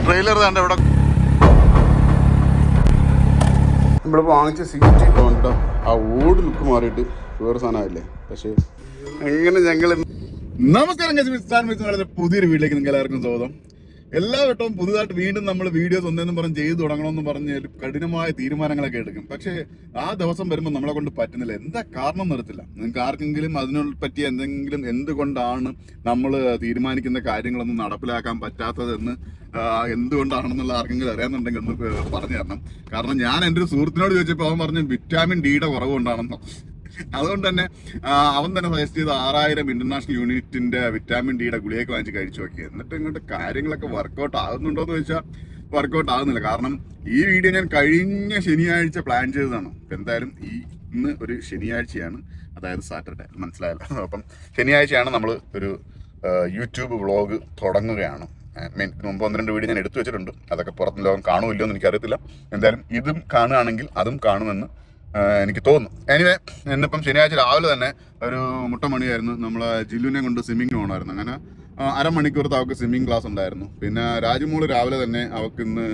Trailer താണ്ട് ഇവിടെ നമ്മളിപ്പോൾ വാങ്ങിച്ച സീറ്റ് കൊണ്ടോ ആ ഓട് ലുക്ക് മാറിയിട്ട് വേറെ സാധനമായില്ലേ. പക്ഷേ എങ്ങനെ ഞങ്ങൾ നമസ്കാരം പുതിയൊരു വീട്ടിലേക്ക് നിങ്ങൾക്ക് എല്ലാവർക്കും സ്വാഗതം. എല്ലാ വട്ടവും പുതുതായിട്ട് വീണ്ടും നമ്മൾ വീഡിയോസ് ഒന്നേന്നും പറഞ്ഞ് ചെയ്തു തുടങ്ങണമെന്ന് പറഞ്ഞ് കഠിനമായ തീരുമാനങ്ങളൊക്കെ എടുക്കും. പക്ഷേ ആ ദിവസം വരുമ്പോൾ നമ്മളെ കൊണ്ട് പറ്റുന്നില്ല. എന്താ കാരണം നിർത്തില്ല. നിങ്ങൾക്ക് ആർക്കെങ്കിലും അതിനോട് പറ്റിയ എന്തെങ്കിലും എന്തുകൊണ്ടാണ് നമ്മൾ തീരുമാനിക്കുന്ന കാര്യങ്ങളൊന്നും നടപ്പിലാക്കാൻ പറ്റാത്തതെന്ന് എന്തുകൊണ്ടാണെന്നുള്ള ആർക്കെങ്കിലും അറിയാമെന്നുണ്ടെങ്കിൽ ഒന്ന് പറഞ്ഞു തരണം. കാരണം ഞാൻ എൻ്റെ ഒരു സുഹൃത്തിനോട് ചോദിച്ചപ്പോൾ അവൻ പറഞ്ഞു വിറ്റാമിൻ ഡിയുടെ കുറവ് കൊണ്ടാണെന്നോ. അതുകൊണ്ട് തന്നെ അവൻ തന്നെ സജസ്റ്റ് ചെയ്ത് 6000 ഇന്റർനാഷണൽ യൂണിറ്റിന്റെ വിറ്റാമിൻ ഡിയുടെ ഗുളിയൊക്കെ വാങ്ങിച്ച് കഴിച്ചു നോക്കി. എന്നിട്ട് ഇങ്ങോട്ട് കാര്യങ്ങളൊക്കെ വർക്കൗട്ട് ആകുന്നുണ്ടോ എന്ന് ചോദിച്ചാൽ വർക്കൗട്ട് ആകുന്നില്ല. കാരണം ഈ വീഡിയോ ഞാൻ കഴിഞ്ഞ ശനിയാഴ്ച പ്ലാൻ ചെയ്തതാണ്. എന്തായാലും ഇന്ന് ഒരു ശനിയാഴ്ചയാണ്, അതായത് സാറ്റർഡേ, മനസ്സിലായല്ലോ. അപ്പം ശനിയാഴ്ചയാണ് നമ്മൾ ഒരു യൂട്യൂബ് വ്ളോഗ് തുടങ്ങുകയാണ്. മുമ്പ് 1-2 വീഡിയോ ഞാൻ എടുത്തു വെച്ചിട്ടുണ്ട്. അതൊക്കെ പുറത്തും ലോകം കാണുമില്ലോ എന്ന് എനിക്കറിയത്തില്ല. എന്തായാലും ഇതും കാണുകയാണെങ്കിൽ അതും കാണുമെന്ന് എനിക്ക് തോന്നുന്നു. എനിവേ, എന്നിപ്പം ശനിയാഴ്ച രാവിലെ തന്നെ ഒരു മുട്ടമണിയായിരുന്നു. നമ്മളെ ജില്ലുവിനെ കൊണ്ട് സ്വിമ്മിങ്ങിന് പോകണമായിരുന്നു. അങ്ങനെ അരമണിക്കൂറത്തെ അവൾക്ക് സ്വിമ്മിങ് ക്ലാസ് ഉണ്ടായിരുന്നു. പിന്നെ രാജുമോള് രാവിലെ തന്നെ അവൾക്ക് ഇന്ന്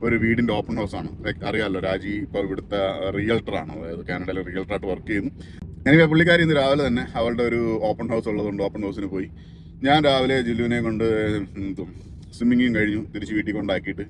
ഒരു വീടിൻ്റെ ഓപ്പൺ ഹൗസാണ്. അറിയാമല്ലോ, രാജി ഇപ്പോൾ ഇവിടുത്തെ റിയൽട്ടറാണ്, അതായത് കാനഡയിലെ റിയൽട്ടറായിട്ട് വർക്ക് ചെയ്യുന്നു. എനിവേ, പുള്ളിക്കാരി ഇന്ന് രാവിലെ തന്നെ അവളുടെ ഒരു ഓപ്പൺ ഹൗസ് ഉള്ളതുകൊണ്ട് ഓപ്പൺ ഹൗസിന് പോയി. ഞാൻ രാവിലെ ജില്ലുവിനെ കൊണ്ട് സ്വിമ്മിങ്ങും കഴിഞ്ഞു തിരിച്ച് വീട്ടിൽ കൊണ്ടാക്കിയിട്ട്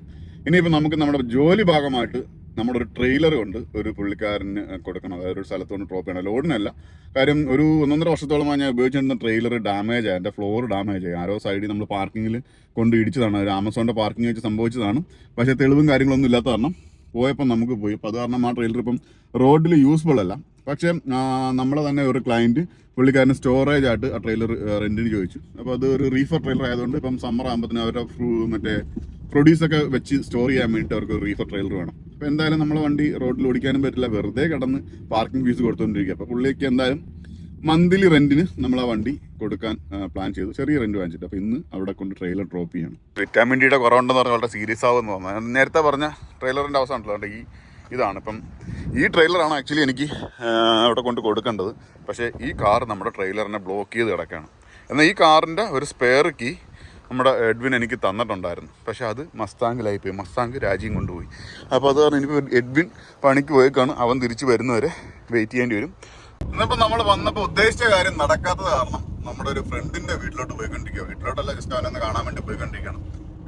ഇനിയിപ്പോൾ നമുക്ക് നമ്മുടെ ജോലി ഭാഗമായിട്ട് നമ്മുടെ ഒരു ട്രെയിലർ കൊണ്ട് ഒരു പുള്ളിക്കാരന് കൊടുക്കണം. അതായത് ഒരു സ്ഥലത്തോണ്ട് ഡ്രോപ്പ് ചെയ്യണം. ലോഡിനല്ല, കാര്യം ഒരു 1.5 വർഷത്തോളമായി ഞാൻ ഉപയോഗിച്ചിരുന്ന ട്രെയിലർ ഡാമേജ് ആയി, എൻ്റെ ഫ്ലോർ ഡാമേജ് ആയി. ആരോ സൈഡിൽ നമ്മൾ പാർക്കിങ്ങിൽ കൊണ്ട് ഇടിച്ചതാണ്. ഒരു ആമസോണിൻ്റെ പാർക്കിംഗ് വെച്ച് സംഭവിച്ചതാണ്. പക്ഷേ തെളിവും കാര്യങ്ങളൊന്നും ഇല്ലാത്ത കാരണം പോയപ്പോൾ നമുക്ക് പോയി. അപ്പോൾ അത് കാരണം ആ ട്രെയിലർ ഇപ്പം റോഡിൽ യൂസ്ഫുൾ അല്ല. പക്ഷേ നമ്മളെ തന്നെ ഒരു ക്ലയൻറ്റ് പുള്ളിക്കാരന് സ്റ്റോറേജ് ആയിട്ട് ആ ട്രെയിലർ റെൻറ്റിന് ചോദിച്ചു. അപ്പോൾ അത് ഒരു റീഫർ ട്രെയിലർ ആയതുകൊണ്ട് ഇപ്പം സമ്മർ ആകുമ്പോഴത്തേന് അവരുടെ മറ്റേ പ്രൊഡ്യൂസൊക്കെ വെച്ച് സ്റ്റോർ ചെയ്യാൻ വേണ്ടിയിട്ട് അവർക്ക് ഒരു റീഫർ ട്രെയിലർ വേണം. അപ്പോൾ എന്തായാലും നമ്മളെ വണ്ടി റോഡിൽ ഓടിക്കാനും പറ്റില്ല, വെറുതെ കിടന്ന് പാർക്കിംഗ് ഫീസ് കൊടുത്തുകൊണ്ടിരിക്കുക. അപ്പോൾ പുള്ളിക്ക് എന്തായാലും മന്ത്ലി റെൻറ്റിന് നമ്മൾ ആ വണ്ടി കൊടുക്കാൻ പ്ലാൻ ചെയ്തു, ചെറിയ റെൻറ്റ് വാങ്ങിച്ചിട്ട്. അപ്പോൾ ഇന്ന് അവിടെ കൊണ്ട് ട്രെയിലർ ഡ്രോപ്പ് ചെയ്യണം. വിറ്റാമിൻ ഡിയുടെ കുറവുണ്ടെന്ന് പറഞ്ഞാൽ വളരെ സീരിയസ് ആവുമെന്ന് തോന്നുന്നത്. നേരത്തെ പറഞ്ഞ ട്രെയിലറിൻ്റെ അവസാനമല്ലോ അതുകൊണ്ട് ഇതാണ്. ഇപ്പം ഈ ട്രെയിലറാണ് ആക്ച്വലി എനിക്ക് അവിടെ കൊണ്ട് കൊടുക്കേണ്ടത്. പക്ഷേ ഈ കാർ നമ്മുടെ ട്രെയിലറിനെ ബ്ലോക്ക് ചെയ്ത് കിടക്കുകയാണ്. എന്നാൽ ഈ കാറിൻ്റെ ഒരു സ്പെയർ കീ നമ്മുടെ എഡ്വിൻ എനിക്ക് തന്നിട്ടുണ്ടായിരുന്നു. പക്ഷേ അത് മസ്താങ്ങിലായി പോയി. മസ്താങ് രാജ്യം കൊണ്ടുപോയി. അപ്പോൾ അത് കാരണം എനിക്ക് എഡ്വിൻ പണിക്ക് പോയേക്കാണ്. അവൻ തിരിച്ച് വരുന്നവരെ വെയിറ്റ് ചെയ്യേണ്ടി വരും. ഇന്നിപ്പോൾ നമ്മൾ വന്നപ്പോൾ ഉദ്ദേശിച്ച കാര്യം നടക്കാത്തത് കാരണം നമ്മുടെ ഒരു ഫ്രണ്ടിൻ്റെ വീട്ടിലോട്ട് പോയിക്കൊണ്ടിരിക്കുക. വീട്ടിലോട്ടല്ല, ജസ്റ്റ് അവനൊന്ന് കാണാൻ വേണ്ടി പോയിക്കൊണ്ടിരിക്കുകയാണ്.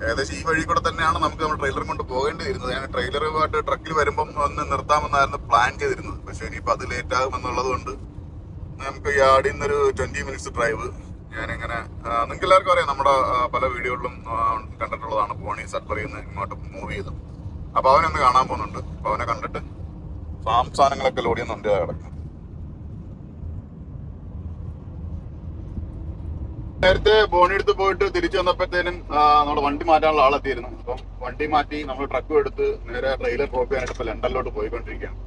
ഏകദേശം ഈ വഴി കൂടെ തന്നെയാണ് നമുക്ക് നമ്മൾ ട്രെയിലർ കൊണ്ട് പോകേണ്ടി വരുന്നത്. ഞാൻ ട്രെയിലറുമായിട്ട് ട്രക്കിൽ വരുമ്പം ഒന്ന് നിർത്താമെന്നായിരുന്നു പ്ലാൻ ചെയ്തിരുന്നത്. പക്ഷേ ഇനിയിപ്പോൾ അത് ലേറ്റ് ആകുമെന്നുള്ളത് കൊണ്ട് നമുക്ക് ഈ ആടിൽ നിന്നൊരു 20 മിനിറ്റ്സ് ഡ്രൈവ് ഞാനിങ്ങനെ, നിങ്ങൾക്ക് എല്ലാവർക്കും അറിയാം, നമ്മുടെ പല വീഡിയോകളിലും കണ്ടിട്ടുള്ളതാണ്. പോണി സഡ്ബറിയിൽ നിന്ന് ഇങ്ങോട്ട് മൂവ് ചെയ്തു. അപ്പോൾ അവനൊന്ന് കാണാൻ പോകുന്നുണ്ട്. അപ്പോൾ അവനെ കണ്ടിട്ട് സാധനങ്ങളൊക്കെ ലോഡ് ചെയ്യുന്നുണ്ട് കിടക്കും. നേരത്തെ ബോണി എടുത്ത് പോയിട്ട് തിരിച്ചു വന്നപ്പോഴത്തേനും നമ്മുടെ വണ്ടി മാറ്റാനുള്ള ആളെത്തിയിരുന്നു. അപ്പം വണ്ടി മാറ്റി നമ്മൾ ട്രക്കും എടുത്ത് നേരെ ട്രെയിലർ ഡ്രോപ്പ് ചെയ്യാനായിട്ട് ഇപ്പോൾ ലണ്ടനിലോട്ട് പോയിക്കൊണ്ടിരിക്കുകയാണ്.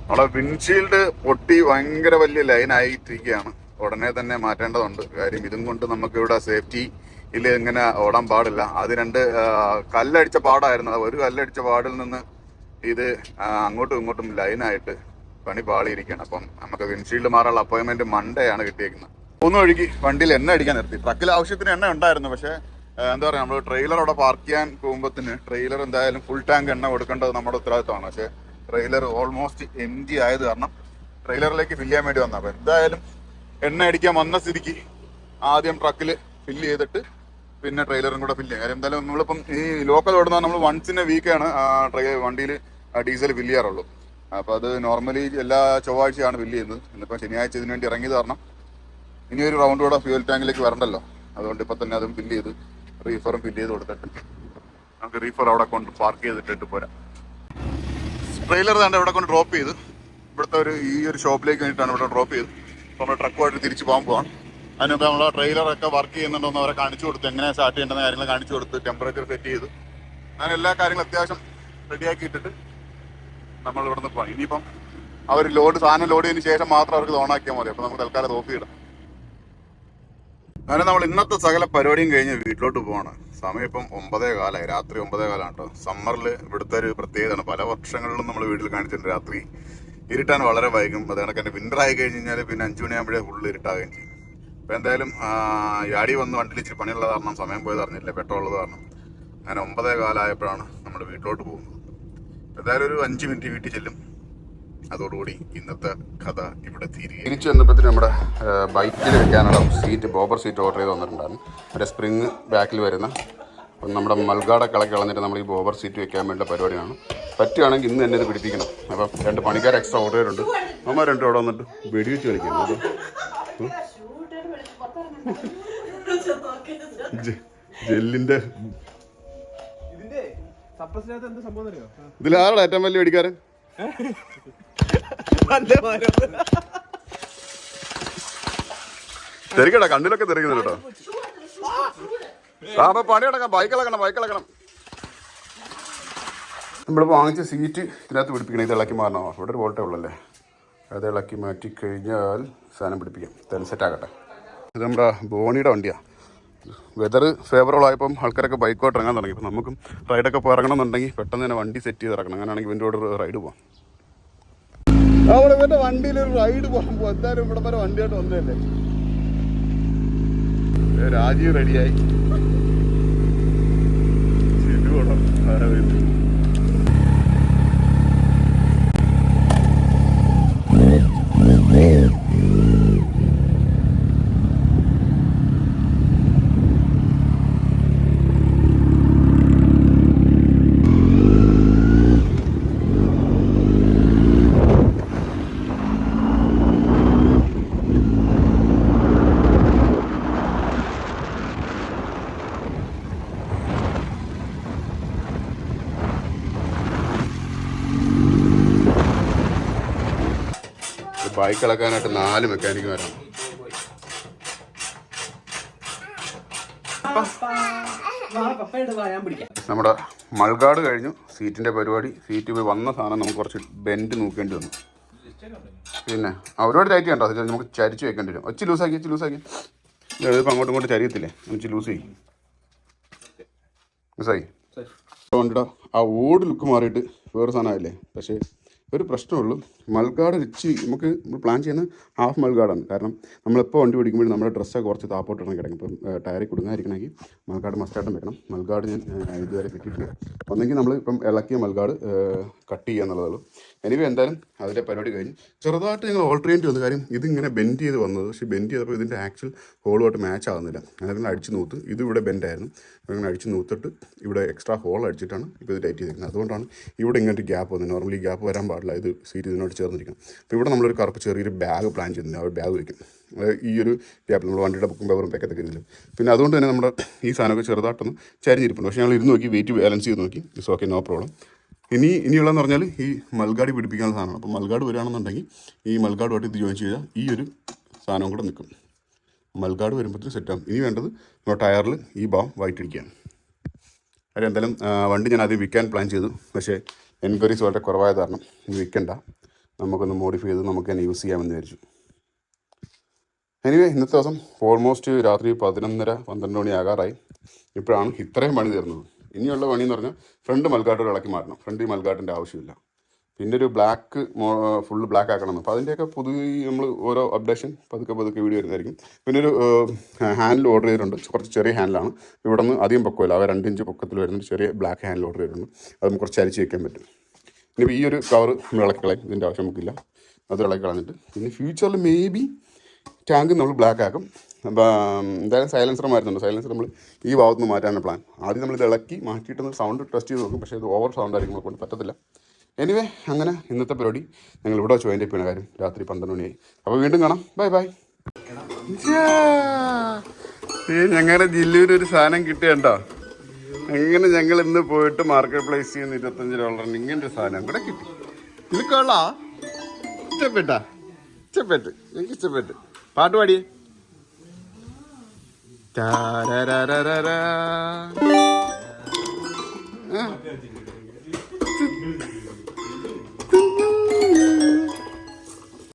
നമ്മുടെ വിൻഷീൽഡ് പൊട്ടി ഭയങ്കര വലിയ ലൈനായിട്ടിരിക്കുകയാണ്. ഉടനെ തന്നെ മാറ്റേണ്ടതുണ്ട്. കാര്യം ഇതും കൊണ്ട് നമുക്ക് ഇവിടെ സേഫ്റ്റിയിൽ ഇങ്ങനെ ഓടാൻ പാടില്ല. അത് 2 കല്ലടിച്ച പാടായിരുന്നു. ഒരു കല്ലടിച്ച പാടിൽ നിന്ന് ഇത് അങ്ങോട്ടും ഇങ്ങോട്ടും ലൈനായിട്ട് പണി പാളിയിരിക്കുകയാണ്. അപ്പം നമുക്ക് വിൻഷീൽഡ് മാറാനുള്ള അപ്പോയിൻമെന്റ് മൺഡേ ആണ് കിട്ടിയേക്കുന്നത്. 1 വഴിക്ക് വണ്ടിയിൽ എണ്ണ അടിക്കാൻ നിർത്തി. ട്രക്കിൽ ആവശ്യത്തിന് എണ്ണ ഉണ്ടായിരുന്നു. പക്ഷേ എന്താ പറയുക, നമ്മൾ ട്രെയിലർ അവിടെ പാർക്ക് ചെയ്യാൻ പോകുമ്പോഴത്തിന് ട്രെയിലർ എന്തായാലും ഫുൾ ടാങ്ക് എണ്ണ കൊടുക്കേണ്ടത് നമ്മുടെ ഉത്തരവാദിത്തമാണ്. പക്ഷേ ട്രെയിലർ ഓൾമോസ്റ്റ് എംറ്റി ആയത് കാരണം ട്രെയിലറിലേക്ക് ഫില്ല് ചെയ്യാൻ വേണ്ടി വന്നത്. അപ്പോൾ എന്തായാലും എണ്ണ അടിക്കാൻ വന്ന സ്ഥിതിക്ക് ആദ്യം ട്രക്കിൽ ഫില്ല് ചെയ്തിട്ട് പിന്നെ ട്രെയിലറും കൂടെ ഫില്ല് ചെയ്യാം. കാര്യം എന്തായാലും നമ്മളിപ്പം ഈ ലോക്കൽ ഓടുന്ന നമ്മൾ വൺസ് ഇൻ എ വീക്കാണ് വണ്ടിയിൽ ഡീസൽ ഫില്ല് ചെയ്യാറുള്ളൂ. അപ്പോൾ അത് നോർമലി എല്ലാ ചൊവ്വാഴ്ചയാണ് ഫില്ല് ചെയ്യുന്നത്. ഇന്നിപ്പോൾ ശനിയാഴ്ച ഇതിന് വേണ്ടി ഇറങ്ങിയത് കാരണം ഇനി ഒരു റൗണ്ട് കൂടെ ഫ്യൂൽ ടാങ്കിലേക്ക് വരണ്ടല്ലോ. അതുകൊണ്ട് ഇപ്പോൾ തന്നെ അതും ഫില്ല് ചെയ്ത് റീഫറും ഫില്ല് ചെയ്ത് കൊടുത്തിട്ട് നമുക്ക് റീഫർ അവിടെ കൊണ്ട് പാർക്ക് ചെയ്തിട്ടിട്ട് പോരാം. ട്രെയിലർ തന്നെ ഇവിടെ കൊണ്ട് ഡ്രോപ്പ് ചെയ്ത് ഇവിടുത്തെ ഈ ഒരു ഷോപ്പിലേക്ക് വേണ്ടിയിട്ടാണ് ഇവിടെ ഡ്രോപ്പ് ചെയ്ത്. അപ്പോൾ നമ്മൾ ട്രക്കുമായിട്ട് തിരിച്ച് പോകാൻ പോകാം. അതിനൊക്കെ നമ്മൾ ട്രെയിലറൊക്കെ വർക്ക് ചെയ്യുന്നുണ്ടോയെന്ന് അവരെ കാണിച്ചു കൊടുത്ത്, എങ്ങനെ സ്റ്റാർട്ട് ചെയ്യേണ്ട കാര്യങ്ങൾ കാണിച്ചു കൊടുത്ത്, ടെമ്പറേച്ചർ സെറ്റ് ചെയ്ത് അങ്ങനെ എല്ലാ കാര്യങ്ങളും അത്യാവശ്യം റെഡിയാക്കി ഇട്ടിട്ട് നമ്മൾ ഇവിടെ നിന്ന് പോകാം. ഇനിയിപ്പം അവർ സാധനം ലോഡ് ചെയ്തതിന് ശേഷം മാത്രം അവർക്ക് ഓണാക്കിയാൽ മതി. അപ്പോൾ നമുക്ക് തൽക്കാലം ഓഫ് ചെയ്യണം. അങ്ങനെ നമ്മൾ ഇന്നത്തെ സകല പരിപാടിയും കഴിഞ്ഞ് വീട്ടിലോട്ട് പോവാണ്. സമയം ഇപ്പം 9:15, രാത്രി 9:15 കേട്ടോ. സമ്മറിൽ ഇവിടുത്തെ ഒരു പ്രത്യേകതയാണ്. പല വർഷങ്ങളിലും നമ്മൾ വീട്ടിൽ കാണിച്ചിട്ടുണ്ട് രാത്രി ഇരുട്ടാൻ വളരെ വൈകും. അത് കണക്ക് തന്നെ വിൻ്റർ ആയി കഴിഞ്ഞ് കഴിഞ്ഞാൽ പിന്നെ 5 മണിയാകുമ്പോഴേ ഫുള്ള് ഇരുട്ടാകുകയും ചെയ്യും. അപ്പോൾ എന്തായാലും യാടി വന്ന് വണ്ടിയിൽ ഇച്ചിരി പണിയുള്ള കാരണം സമയം പോയത് അറിഞ്ഞില്ല, പെട്രോൾ ഉള്ളത് കാരണം. അങ്ങനെ 9:15 ആയപ്പോഴാണ് നമ്മൾ വീട്ടിലോട്ട് പോകുന്നത്. എന്തായാലും ഒരു 5 മിനിറ്റ് വീട്ടിൽ ചെല്ലും. അതോടുകൂടി ഇന്നത്തെ കഥ ഇവിടെ തിരിച്ചു വന്നപ്പോഴത്തേന് നമ്മുടെ ബൈക്കിൽ വെക്കാനുള്ള സീറ്റ്, ബോബർ സീറ്റ് ഓർഡർ ചെയ്ത് വന്നിട്ടുണ്ടായിരുന്നു. ഒരു സ്പ്രിങ് ബാക്കിൽ വരുന്ന. അപ്പം നമ്മുടെ മൽഗാട കളഞ്ഞിട്ട് നമ്മൾ ഈ ബോബർ സീറ്റ് വെക്കാൻ വേണ്ട പരിപാടിയാണ്. പറ്റുകയാണെങ്കിൽ ഇന്ന് തന്നെ ഇത് പിടിപ്പിക്കണം. അപ്പം 2 പണിക്കാർ എക്സ്ട്രാ ഓർഡർ ചെയ്തിട്ടുണ്ട്. അമ്മ 2 അവിടെ വന്നിട്ട് വെടിവെച്ച് കളിക്കുന്നു. ജെല്ലിന്റെ ഇതിലാരുടെ ഏറ്റവും വലിയ വെടിക്കാരൻ? തിരക്കടാ, കണ്ണിലൊക്കെ തിരക്കുന്നുണ്ട് കേട്ടോ. അപ്പൊ പണി കിടക്കാം, ബൈക്കിളക്കണം. നമ്മൾ വാങ്ങിച്ച സീറ്റ് ഇതിനകത്ത് പിടിപ്പിക്കണം. ഇത് ഇളക്കി മാറണോ? ഇവിടെ ഒരു വോൾട്ടേ ഉള്ളല്ലേ. അത് ഇളക്കി മാറ്റി കഴിഞ്ഞാൽ സാധനം പിടിപ്പിക്കാം. തന്നെ സെറ്റാക്കട്ടെ. ഇത് നമ്മുടെ ബോണിയുടെ വണ്ടിയാണ്. വെതർ ഫേവറബിൾ ആയപ്പം ആൾക്കാരൊക്കെ ബൈക്കോട്ട് ഇറങ്ങാൻ തുടങ്ങി. ഇപ്പം നമുക്കും റൈഡൊക്കെ പോയി ഇറങ്ങണമെന്നുണ്ടെങ്കിൽ പെട്ടെന്ന് തന്നെ വണ്ടി സെറ്റ് ചെയ്ത് ഇറക്കണം. അങ്ങനെയാണെങ്കിൽ ഇവൻ്റെ കൂടെ ഒരു റൈഡ് പോകാം. അവിടെ ഇവൻ്റെ വണ്ടിയിലൊരു റൈഡ് പോകുമ്പോൾ എന്തായാലും ഇവിടെ വരെ വണ്ടിയായിട്ട് വന്നതല്ലേ. രാജീവ് റെഡിയായി. ബൈക്ക് ഇളക്കാനായിട്ട് 4 മെക്കാനിക്കുമാരാണ്. നമ്മുടെ മൾഗാട് കഴിഞ്ഞു. സീറ്റിൻ്റെ പരിപാടി. സീറ്റ് പോയി വന്ന സാധനം നമുക്ക് കുറച്ച് ബെൻഡ് നോക്കേണ്ടി വന്നു. പിന്നെ ഒരുപാട് ടൈറ്റ് കണ്ടോ, നമുക്ക് ചരിച്ച് വെക്കേണ്ടി വരും. ഒച്ച ലൂസാക്കി ഇതിപ്പോൾ അങ്ങോട്ടും ഇങ്ങോട്ട് ചരിയത്തില്ലേ, ഒച്ച ലൂസായി. വണ്ടിയുടെ ആ ഓട് ലുക്ക് മാറിയിട്ട് വേറെ സാധനമായില്ലേ. പക്ഷേ ഒരു പ്രശ്നമുള്ളൂ, മൾഗാട് വെച്ച് നമുക്ക് പ്ലാൻ ചെയ്യുന്ന ഹാഫ് മൾഗാടാണ്. കാരണം നമ്മളിപ്പോൾ വണ്ടി പിടിക്കുമ്പോഴും നമ്മുടെ ഡ്രസ്സൊക്കെ കുറച്ച് താപ്പോട്ടിടണം കിടക്കും. ഇപ്പം ടയറിൽ കൊടുങ്ങാതിരിക്കണമെങ്കിൽ മൾഗാട് മസ്റ്റായിട്ടും വെക്കണം. മൾഗാട് ഞാൻ ഇതുവരെ കിട്ടിയിട്ടില്ല. ഒന്നെങ്കിൽ നമ്മൾ ഇപ്പം ഇളക്കിയ മൾഗാട് കട്ട് ചെയ്യുക എന്നുള്ളതുള്ളൂ. എനിവേ എന്തായാലും അതിൻ്റെ പരിപാടി കഴിഞ്ഞ് ചെറുതായിട്ട് ഞങ്ങൾ ഓൾട്ടർ ചെയ്യേണ്ടി വന്നു. കാര്യം ഇതിങ്ങനെ ബെൻഡ് ചെയ്ത് വന്നത്. പക്ഷേ ബെൻഡ് ചെയ്തപ്പോൾ ഇതിൻ്റെ ആക്ച്വൽ ഹോളുമായിട്ട് മാച്ച് ആകുന്നില്ല. അങ്ങനെ അടിച്ച് നൂത്ത് ഇത് ഇവിടെ ബെൻഡായിരുന്നു. അങ്ങനെ അടിച്ച് നൂത്തിട്ട് ഇവിടെ എക്സ്ട്രാ ഹോൾ അടിച്ചിട്ടാണ് ഇപ്പോൾ ഇത് ടൈറ്റ് ചെയ്തിരിക്കുന്നത്. അതുകൊണ്ടാണ് ഇവിടെ ഇങ്ങനത്തെ ഗ്യാപ്പ് വന്നത്. നോർമലി ഗ്യാപ്പ് വരാൻ പാടില്ല. ഇത് സീറ്റ് ഇതിനോട് ചേർന്നിരിക്കണം. അപ്പോൾ ഇവിടെ നമ്മളൊരു കറുപ്പ് ചെറിയൊരു ബാഗ് പ്ലാൻ ചെയ്തിട്ടുണ്ട്. ആ ഒരു ബാഗ് വയ്ക്കും ഈ ഒരു ഗ്യാപ്പിൽ. നമ്മൾ വണ്ടിയുടെ ബുക്കും പേപ്പറും വെക്കത്തൊക്കെ ഇതിലും. പിന്നെ അതുകൊണ്ട് തന്നെ നമ്മുടെ ഈ സാധനമൊക്കെ ചെറുതായിട്ടൊന്ന് ചരിഞ്ഞിരിപ്പുണ്ട്. പക്ഷേ ഞങ്ങൾ ഇരുന്ന് നോക്കി, വെയിറ്റ് ബാലൻസ് ചെയ്ത് നോക്കി. It's okay, no problem. ഇനിയുള്ളതെന്ന് പറഞ്ഞാൽ ഈ മൾഗാടി പിടിപ്പിക്കാനുള്ള സാധനമാണ്. അപ്പോൾ മൾഗാട് വരികയാണെന്നുണ്ടെങ്കിൽ ഈ മൾഗാടുമായിട്ട് ഇത് ജോയിൻ ചെയ്താൽ ഈ ഒരു സാധനം കൂടെ നിൽക്കും. മൾഗാട് വരുമ്പോഴത്തേക്കും സെറ്റാകും. ഇനി വേണ്ടത് നമ്മുടെ ടയറിൽ ഈ ഭാഗം വൈറ്റിടിക്കുകയാണ്. കാര്യം എന്തായാലും വണ്ടി ഞാൻ ആദ്യം വിൽക്കാൻ പ്ലാൻ ചെയ്തു. പക്ഷേ എൻക്വയറീസ് വളരെ കുറവായ കാരണം ഇത് വിൽക്കണ്ട, നമുക്കൊന്ന് മോഡിഫൈ ചെയ്ത് നമുക്ക് തന്നെ യൂസ് ചെയ്യാമെന്ന് വിചാരിച്ചു. എനിവേ ഇന്നത്തെ ദിവസം ഓൾമോസ്റ്റ് രാത്രി 11:30-12 മണി ആകാറായി. ഇപ്പോഴാണ് ഇത്രയും പണി തീർന്നത്. ഇനിയുള്ള പണി എന്ന് പറഞ്ഞാൽ ഫ്രണ്ട് മൾഗാട്ട് ഇളക്കി മാറ്റണം. ഫ്രണ്ട് ഈ മൾഗാട്ടിൻ്റെ ആവശ്യമില്ല. പിന്നെ ഒരു ബ്ലാക്ക് ഫുള്ള് ബ്ലാക്ക് ആക്കണം. അപ്പോൾ അതിൻ്റെയൊക്കെ പുതിയ നമ്മൾ ഓരോ അപ്ഡേഷൻ പതുക്കെ വീഡിയോ വരുന്നതായിരിക്കും. പിന്നെ ഒരു ഹാൻഡിൽ ഓർഡർ ചെയ്തിട്ടുണ്ട്. കുറച്ച് ചെറിയ ഹാൻഡിലാണ്. ഇവിടെ നിന്ന് അധികം പൊക്കമില്ല. അവ 2 ഇഞ്ച് പൊക്കത്തിൽ വരുന്ന ചെറിയ ബ്ലാക്ക് ഹാൻഡിൽ ഓർഡർ ചെയ്തിട്ടുണ്ട്. അത് നമുക്ക് കുറച്ച് അരിച്ച് വയ്ക്കാൻ പറ്റും. ഇനി ഈ ഒരു കവർ നമ്മൾ ഇളക്കി കളയും. ഇതിൻ്റെ ആവശ്യം നമുക്കില്ല. അത് ഇളക്കി കളഞ്ഞിട്ട് പിന്നെ ഫ്യൂച്ചറിൽ മേ ബി ടാങ്ക് നമ്മൾ ബ്ലാക്ക് ആക്കും. അപ്പോൾ എന്തായാലും സൈലൻസർ മാറ്റുന്നുണ്ട്. സൈലൻസർ നമ്മൾ ഈ ഭാഗത്ത് നിന്ന് മാറ്റാനാണ് പ്ലാൻ. ആദ്യം നമ്മളിത് ഇളക്കി മാറ്റിയിട്ടൊന്ന് സൗണ്ട് ടെസ്റ്റ് ചെയ്ത് നോക്കും. പക്ഷേ ഇത് ഓവർ സൗണ്ട് ആയിരിക്കും, നമ്മളെ കൊണ്ട് പറ്റത്തില്ല. എനിവേ അങ്ങനെ ഇന്നത്തെ പരിപാടി ഞങ്ങൾ ഇവിടെ വെച്ച് അതിൻ്റെ കാര്യം. രാത്രി 12 മണിയായി. അപ്പോൾ വീണ്ടും കാണാം. ബൈ. ഞങ്ങളുടെ ജില്ലയിലൊരു സാധനം കിട്ടിയണ്ടോ. അങ്ങനെ ഞങ്ങൾ ഇന്ന് പോയിട്ട് മാർക്കറ്റ് പ്ലേസ് ചെയ്യുന്ന $25 ഇങ്ങനൊരു സാധനം കൂടെ കിട്ടി. ഇത് കൊള്ളാ, ഇഷ്ടപ്പെട്ട് എനിക്ക് ഇഷ്ടപ്പെട്ട്. പാട്ട് പാടിയേ.